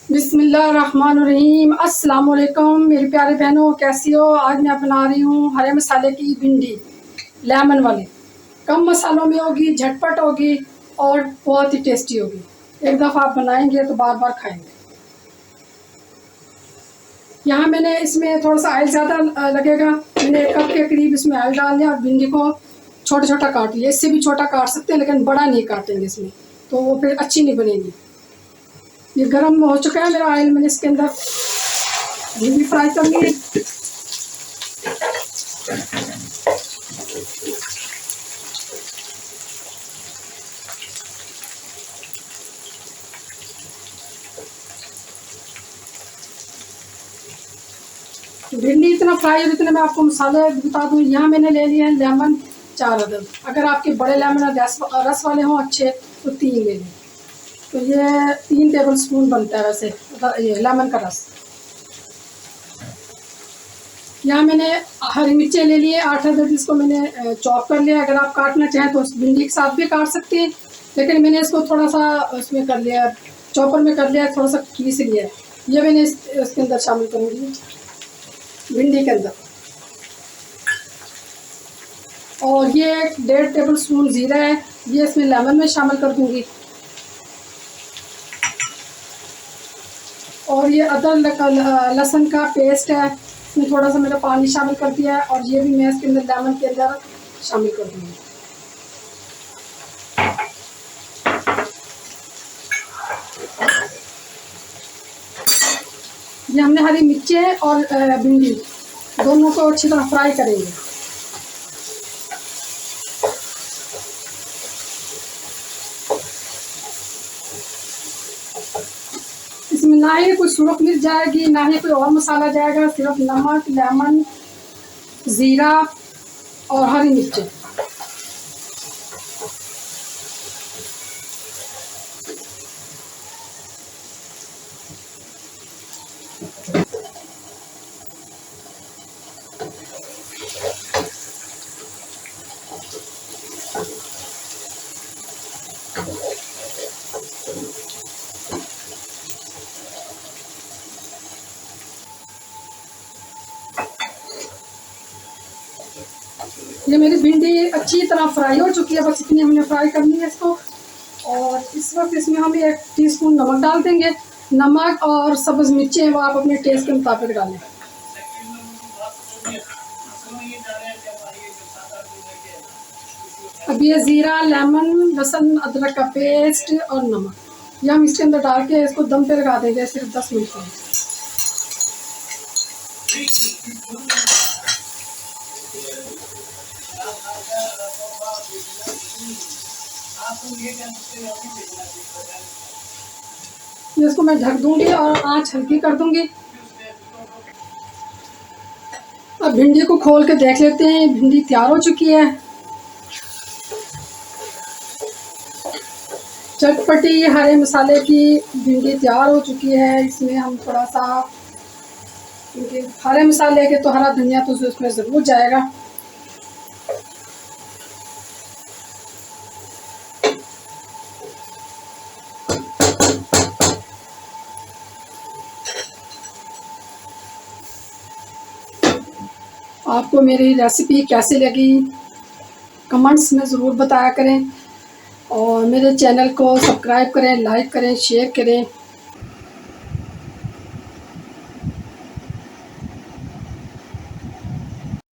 बिस्मिल्लाहिर्रहमानिर्रहीम। अस्सलाम वालेकुम मेरी प्यारे बहनों, कैसी हो। आज मैं बना रही हूँ हरे मसाले की भिंडी, लेमन वाली। कम मसालों में होगी, झटपट होगी और बहुत ही टेस्टी होगी। एक दफ़ा आप बनाएंगे तो बार बार खाएंगे। यहाँ मैंने इसमें थोड़ा सा ऑयल ज़्यादा लगेगा। मैंने 1 कप के करीब इसमें ऑयल डाल दिया और भिंडी को छोटा छोटा काट लिया। इससे भी छोटा काट सकते हैं लेकिन बड़ा नहीं काटेंगे इसमें, तो वो फिर अच्छी नहीं बनेगी। ये गरम हो चुका है मेरा ऑयल, मैंने इसके अंदर भिंडी फ्राई कर ली। भिंडी इतना फ्राई हो जितने मैं आपको मसाले बता दूं। यहाँ मैंने ले लिए हैं लेमन 4 अदद। अगर आपके बड़े लेमन रस वाले हों अच्छे तो 3 ले लें। तो ये 3 टेबल स्पून बनता है वैसे ये लेमन का रस। यहाँ मैंने हरी मिर्चें ले लिए 8 अदद, इसको मैंने चॉप कर लिया। अगर आप काटना चाहें तो भिंडी के साथ भी काट सकते हैं, लेकिन मैंने इसको थोड़ा सा उसमें कर लिया, चॉपर में कर लिया, थोड़ा सा पीस लिया है। ये मैंने इसके अंदर शामिल करूँगी, भिंडी के अंदर। और ये 1.5 टेबल स्पून ज़ीरा है, ये इसमें लेमन में शामिल कर दूँगी। और ये अदरक लहसुन का पेस्ट है, इसमें थोड़ा सा मैंने पानी शामिल कर दिया है और ये भी मैं इसके अंदर लेमन के अंदर शामिल कर दूँगी। ये हमने हरी मिर्चें और भिंडी दोनों को अच्छी तरह फ्राई करेंगे। इसमें ना ही कोई सुरख मिर्च जाएगी, ना ही कोई और मसाला जाएगा, सिर्फ नमक, लेमन, ज़ीरा और हरी मिर्चें। ये मेरी भिंडी अच्छी तरह फ्राई हो चुकी है, बस इतनी हमने फ्राई करनी है इसको। और इस वक्त इसमें हम 1 टीस्पून नमक डाल देंगे। नमक और सब्ज़ मिर्चें वो आप अपने टेस्ट के मुताबिक डालें। अब ये ज़ीरा, लेमन, लहसुन, अदरक का पेस्ट और नमक ये हम इसके अंदर डाल के इसको दम पे लगा देंगे सिर्फ 10 मिनट के लिए। इसको मैं ढक दूंगी और आंच हल्की कर दूंगी। अब भिंडी को खोल के देख लेते हैं, भिंडी तैयार हो चुकी है। चटपटी हरे मसाले की भिंडी तैयार हो चुकी है। इसमें हम थोड़ा सा, क्योंकि हरे मसाले के तो हरा धनिया तो उसमें ज़रूर जाएगा। आपको मेरी रेसिपी कैसी लगी कमेंट्स में ज़रूर बताया करें और मेरे चैनल को सब्सक्राइब करें, लाइक करें, शेयर करें।